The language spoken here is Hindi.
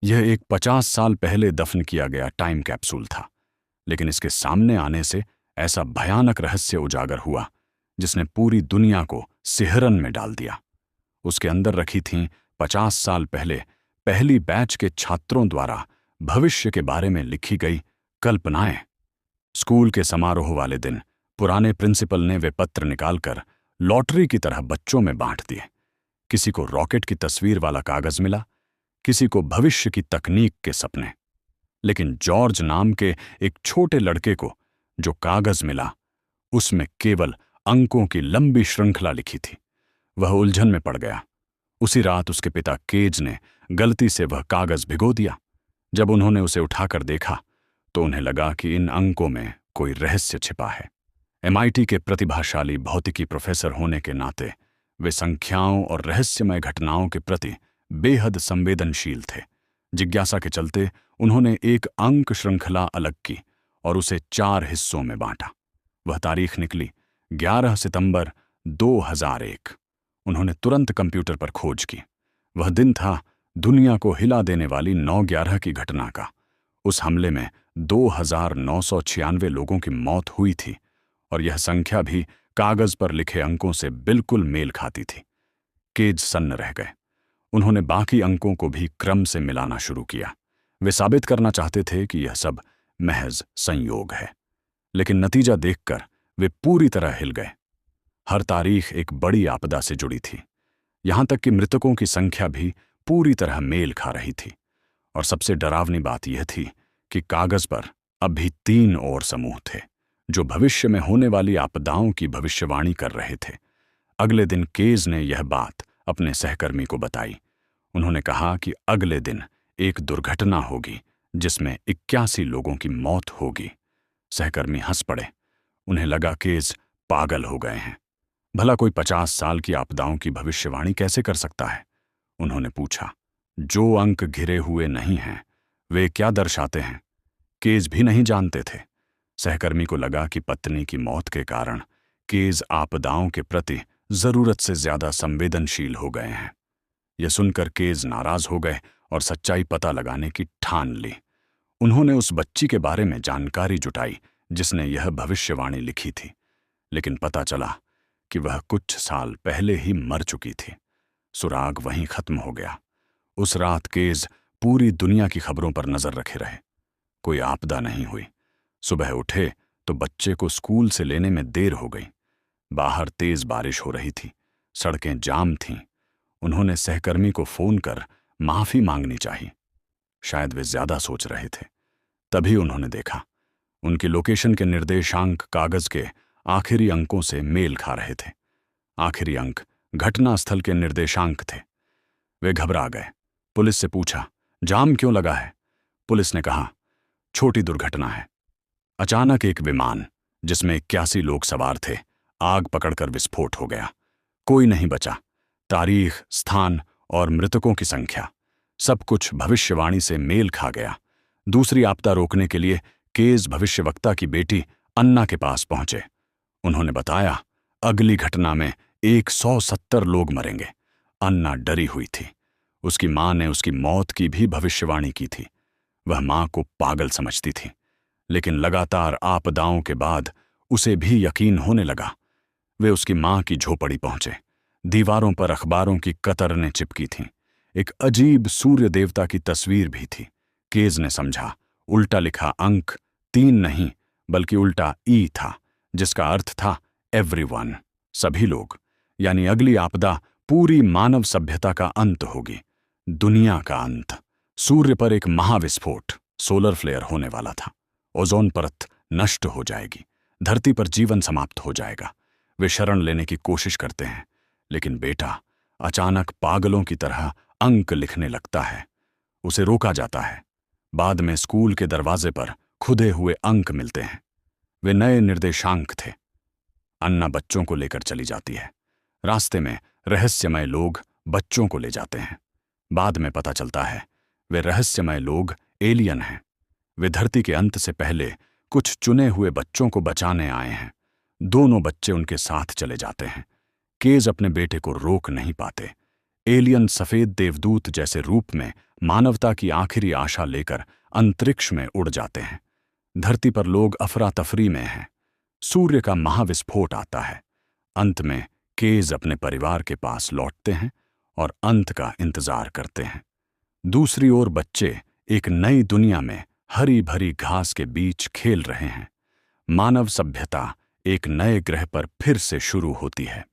यह एक 50 साल पहले दफन किया गया टाइम कैप्सूल था, लेकिन इसके सामने आने से ऐसा भयानक रहस्य उजागर हुआ जिसने पूरी दुनिया को सिहरन में डाल दिया। उसके अंदर रखी थीं 50 साल पहले पहली बैच के छात्रों द्वारा भविष्य के बारे में लिखी गई कल्पनाएं। स्कूल के समारोह वाले दिन पुराने प्रिंसिपल ने वे पत्र निकालकर लॉटरी की तरह बच्चों में बांट दिए। किसी को रॉकेट की तस्वीर वाला कागज मिला, किसी को भविष्य की तकनीक के सपने। लेकिन जॉर्ज नाम के एक छोटे लड़के को जो कागज मिला, उसमें केवल अंकों की लंबी श्रृंखला लिखी थी। वह उलझन में पड़ गया। उसी रात उसके पिता केज ने गलती से वह कागज भिगो दिया। जब उन्होंने उसे उठाकर देखा तो उन्हें लगा कि इन अंकों में कोई रहस्य छिपा है। MIT के प्रतिभाशाली भौतिकी प्रोफेसर होने के नाते वे संख्याओं और रहस्यमय घटनाओं के प्रति बेहद संवेदनशील थे। जिज्ञासा के चलते उन्होंने एक अंक श्रृंखला अलग की और उसे 4 हिस्सों में बांटा। वह तारीख निकली 11 सितंबर 2001। उन्होंने तुरंत कंप्यूटर पर खोज की। वह दिन था दुनिया को हिला देने वाली 9/11 की घटना का। उस हमले में 2996 लोगों की मौत हुई थी और यह संख्या भी कागज पर लिखे अंकों से बिल्कुल मेल खाती थी। केज सन्न रह गए। उन्होंने बाकी अंकों को भी क्रम से मिलाना शुरू किया। वे साबित करना चाहते थे कि यह सब महज संयोग है, लेकिन नतीजा देखकर वे पूरी तरह हिल गए। हर तारीख एक बड़ी आपदा से जुड़ी थी, यहां तक कि मृतकों की संख्या भी पूरी तरह मेल खा रही थी। और सबसे डरावनी बात यह थी कि कागज पर अब भी 3 और समूह थे जो भविष्य में होने वाली आपदाओं की भविष्यवाणी कर रहे थे। अगले दिन केज ने यह बात अपने सहकर्मी को बताई। उन्होंने कहा कि अगले दिन एक दुर्घटना होगी जिसमें 81 लोगों की मौत होगी। सहकर्मी हंस पड़े। उन्हें लगा केज पागल हो गए हैं। भला कोई 50 साल की आपदाओं की भविष्यवाणी कैसे कर सकता है? उन्होंने पूछा। जो अंक घिरे हुए नहीं हैं, वे क्या दर्शाते हैं? केज भी नहीं जानते थे। सहकर्मी को लगा कि पत्नी की मौत के कारण केज आपदाओं के प्रति जरूरत से ज्यादा संवेदनशील हो गए हैं। यह सुनकर केज नाराज हो गए और सच्चाई पता लगाने की ठान ली। उन्होंने उस बच्ची के बारे में जानकारी जुटाई जिसने यह भविष्यवाणी लिखी थी, लेकिन पता चला कि वह कुछ साल पहले ही मर चुकी थी। सुराग वहीं खत्म हो गया। उस रात केज पूरी दुनिया की खबरों पर नजर रखे रहे। कोई आपदा नहीं हुई। सुबह उठे तो बच्चे को स्कूल से लेने में देर हो गई। बाहर तेज बारिश हो रही थी, सड़कें जाम थीं। उन्होंने सहकर्मी को फोन कर माफी मांगनी चाहिए। शायद वे ज्यादा सोच रहे थे। तभी उन्होंने देखा उनकी लोकेशन के निर्देशांक कागज के आखिरी अंकों से मेल खा रहे थे। आखिरी अंक घटनास्थल के निर्देशांक थे। वे घबरा गए। पुलिस से पूछा, जाम क्यों लगा है? पुलिस ने कहा, छोटी दुर्घटना है। अचानक एक विमान जिसमें 81 लोग सवार थे आग पकड़कर विस्फोट हो गया। कोई नहीं बचा। तारीख, स्थान और मृतकों की संख्या सब कुछ भविष्यवाणी से मेल खा गया। दूसरी आपदा रोकने के लिए केज भविष्यवक्ता की बेटी अन्ना के पास पहुंचे। उन्होंने बताया, अगली घटना में 170 लोग मरेंगे। अन्ना डरी हुई थी। उसकी मां ने उसकी मौत की भी भविष्यवाणी की थी। वह मां को पागल समझती थी, लेकिन लगातार आपदाओं के बाद उसे भी यकीन होने लगा। वे उसकी मां की झोपड़ी पहुंचे। दीवारों पर अखबारों की कतरनें चिपकी थीं। एक अजीब सूर्य देवता की तस्वीर भी थी। केज ने समझा, उल्टा लिखा अंक 3 नहीं बल्कि उल्टा ई था, जिसका अर्थ था एवरीवन, सभी लोग। यानी अगली आपदा पूरी मानव सभ्यता का अंत होगी, दुनिया का अंत। सूर्य पर एक महाविस्फोट, सोलर फ्लेयर होने वाला था। ओजोन परत नष्ट हो जाएगी। धरती पर जीवन समाप्त हो जाएगा। वे शरण लेने की कोशिश करते हैं, लेकिन बेटा अचानक पागलों की तरह अंक लिखने लगता है। उसे रोका जाता है। बाद में स्कूल के दरवाजे पर खुदे हुए अंक मिलते हैं। वे नए निर्देशांक थे। अन्ना बच्चों को लेकर चली जाती है। रास्ते में रहस्यमय लोग बच्चों को ले जाते हैं। बाद में पता चलता है वे रहस्यमय लोग एलियन हैं। वे धरती के अंत से पहले कुछ चुने हुए बच्चों को बचाने आए हैं। दोनों बच्चे उनके साथ चले जाते हैं। केज अपने बेटे को रोक नहीं पाते। एलियन सफेद देवदूत जैसे रूप में मानवता की आखिरी आशा लेकर अंतरिक्ष में उड़ जाते हैं। धरती पर लोग अफरा तफरी में हैं। सूर्य का महाविस्फोट आता है। अंत में केज अपने परिवार के पास लौटते हैं और अंत का इंतजार करते हैं। दूसरी ओर बच्चे एक नई दुनिया में हरी भरी घास के बीच खेल रहे हैं। मानव सभ्यता एक नए ग्रह पर फिर से शुरू होती है।